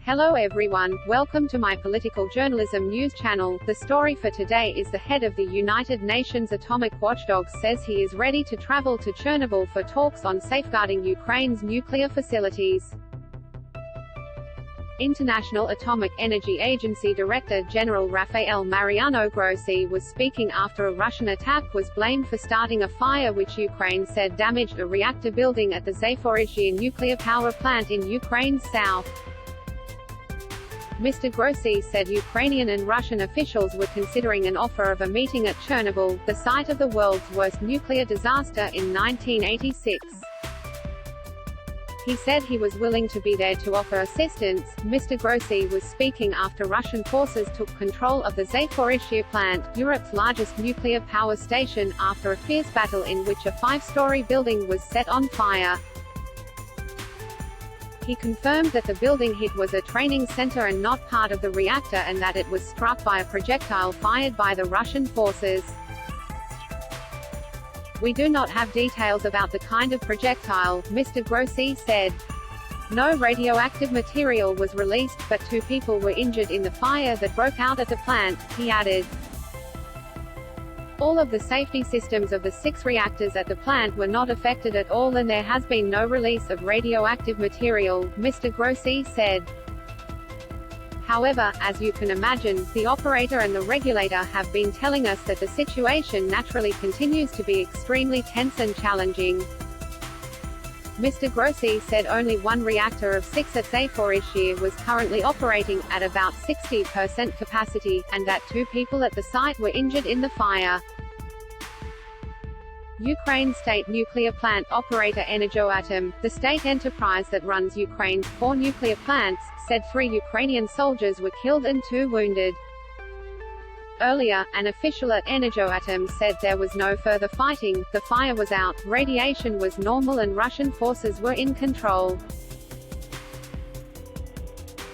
Hello everyone, welcome to my political journalism news channel. The story for today is the head of the United Nations atomic watchdog says he is ready to travel to Chernobyl for talks on safeguarding Ukraine's nuclear facilities. International Atomic Energy Agency Director General Rafael Mariano Grossi was speaking after a Russian attack was blamed for starting a fire which Ukraine said damaged a reactor building at the Zaporizhzhia nuclear power plant in Ukraine's south. Mr. Grossi said Ukrainian and Russian officials were considering an offer of a meeting at Chernobyl, the site of the world's worst nuclear disaster in 1986. He said he was willing to be there to offer assistance. Mr. Grossi was speaking after Russian forces took control of the Zaporizhzhia plant, Europe's largest nuclear power station, after a fierce battle in which a five-story building was set on fire. He confirmed that the building hit was a training center and not part of the reactor and that it was struck by a projectile fired by the Russian forces. We do not have details about the kind of projectile, Mr. Grossi said. No radioactive material was released, but 2 people were injured in the fire that broke out at the plant, he added. All of the safety systems of the 6 reactors at the plant were not affected at all and there has been no release of radioactive material, Mr. Grossi said. However, as you can imagine, the operator and the regulator have been telling us that the situation naturally continues to be extremely tense and challenging. Mr. Grossi said only 1 reactor of 6 at Zaporizhzhia was currently operating, at about 60% capacity, and that 2 people at the site were injured in the fire. Ukraine state nuclear plant operator Energoatom, the state enterprise that runs Ukraine's 4 nuclear plants, said 3 Ukrainian soldiers were killed and 2 wounded. Earlier, an official at Energoatom said there was no further fighting, the fire was out, radiation was normal and Russian forces were in control.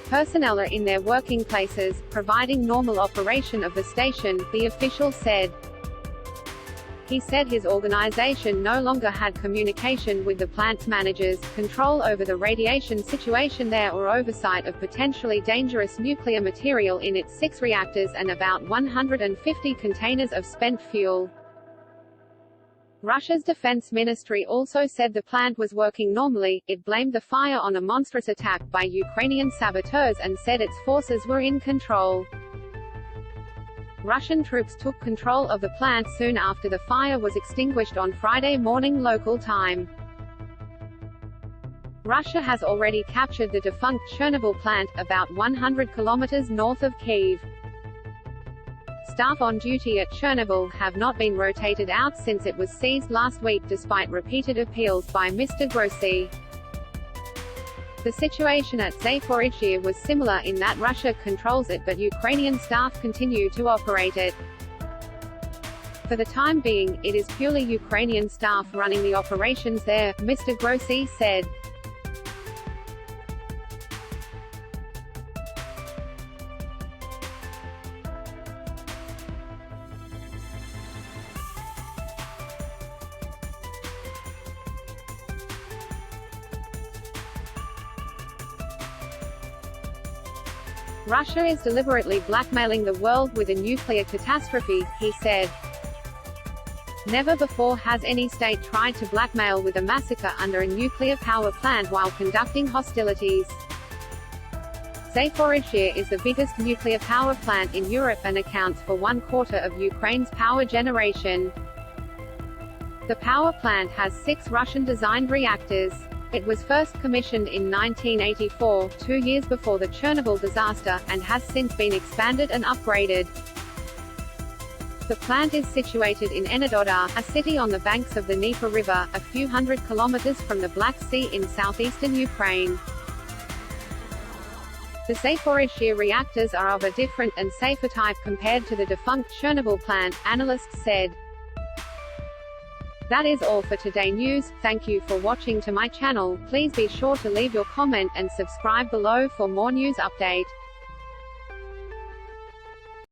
Personnel are in their working places, providing normal operation of the station, the official said. He said his organization no longer had communication with the plant's managers, control over the radiation situation there or oversight of potentially dangerous nuclear material in its 6 reactors and about 150 containers of spent fuel. Russia's defense ministry also said the plant was working normally. It blamed the fire on a monstrous attack by Ukrainian saboteurs and said its forces were in control. Russian troops took control of the plant soon after the fire was extinguished on Friday morning local time. Russia has already captured the defunct Chernobyl plant, about 100 kilometers north of Kyiv. Staff on duty at Chernobyl have not been rotated out since it was seized last week despite repeated appeals by Mr. Grossi. The situation at Zaporizhzhia was similar in that Russia controls it but Ukrainian staff continue to operate it. For the time being, it is purely Ukrainian staff running the operations there, Mr. Grossi said. Russia is deliberately blackmailing the world with a nuclear catastrophe, he said. Never before has any state tried to blackmail with a massacre under a nuclear power plant while conducting hostilities. Zaporizhzhia is the biggest nuclear power plant in Europe and accounts for 1/4 of Ukraine's power generation. The power plant has 6 Russian-designed reactors. It was first commissioned in 1984, 2 years before the Chernobyl disaster, and has since been expanded and upgraded. The plant is situated in Energodar, a city on the banks of the Dnieper River, a few hundred kilometers from the Black Sea in southeastern Ukraine. The Zaporizhzhia reactors are of a different and safer type compared to the defunct Chernobyl plant, analysts said. That is all for today news. Thank you for watching to my channel. Please be sure to leave your comment and subscribe below for more news update.